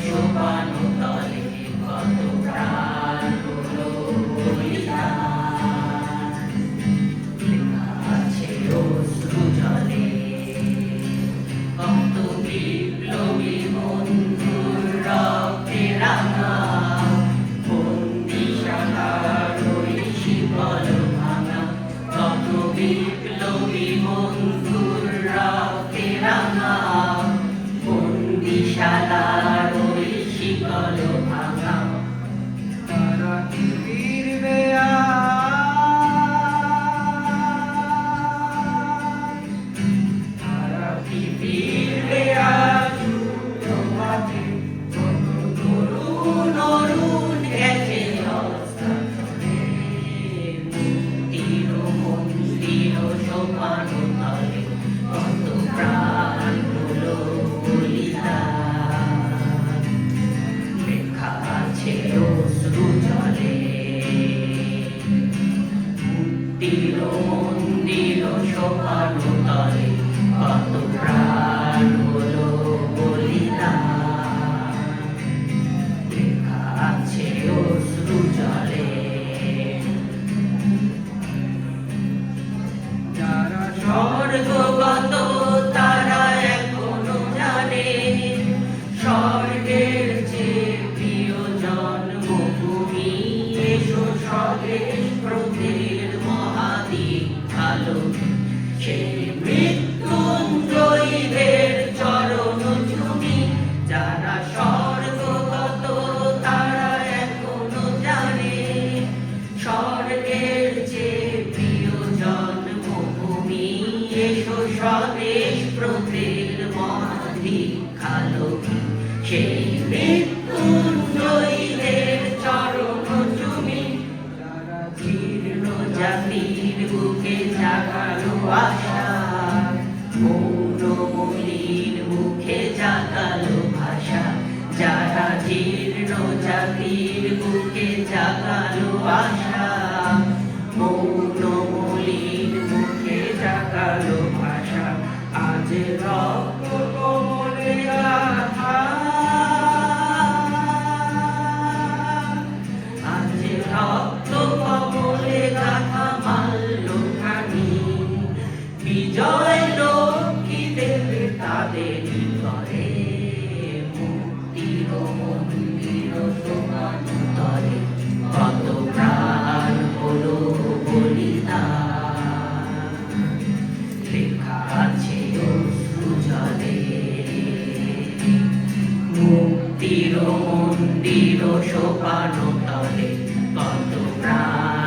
শোভানো তলে কত প্রাণ হলো বলিদান। লেখা আছে অশ্রু জলে কত বিপ্লবী বন্ধুর রক্তে রাঙা বন্দিশালার ওই শিকল ভাঙা। কত বিপ্লবী বন্ধুর রক্তে রাঙা বন্দিশালার ওই শিকল ভাঙা। তারা কি ফিরবে আজ? তারা কি ফিরবে আজ? তোমাকে কত তরুণ অরুণ গেছে হস্তান্তরে। মুক্তির মন্দির শোভানো তলে কত প্রাণ হলো বলিদান। লেখা আছে অশ্রু জলে মুক্তির মন্দির শোভানো তলে কত প্রাণ হলো বলিদান। লেখা আছে অশ্রু জলে। যারা স্বর্গগত তারা এখনো জানে স্বর্গের চেয়ে প্রিয় জন্মভূমি। এসো স্বদেশ প্রভের মহাদীক্ষালো সেই মৃত্যুঞ্জয়ীদের চরণ চুমি। যারা স্বর্গগত তারা এখনো জানে স্বর্গের চেয়ে প্রিয় জন্মভূমি। এসো স্বদেশ প্রভের মহাদীক্ষালো সেই মৃত্যুঞ্জয়ীদের চরণ চুমি। যারা জীর্ণ জাতির বুকে জাগালো আশা মৌনমলির মুখে জাগালো ভাষা। যারা জীর্ণ জাতির বুকে জাগালো আশা মৌনমলির মুখে জাগালো ভাষা। আজ রক্ত কমলে গাথা আজ রক্ত কমলে গাথা মাল্যখানি। বিজয় লক্ষ্মী দেবে তাদের ঘরে মুক্তির মন্দির শোভানো তলে কত প্রাণ হলো বলিদান। লেখা আছে অশ্রু জলে মুক্তির মন্দির শোভানো তলে কত প্রাণ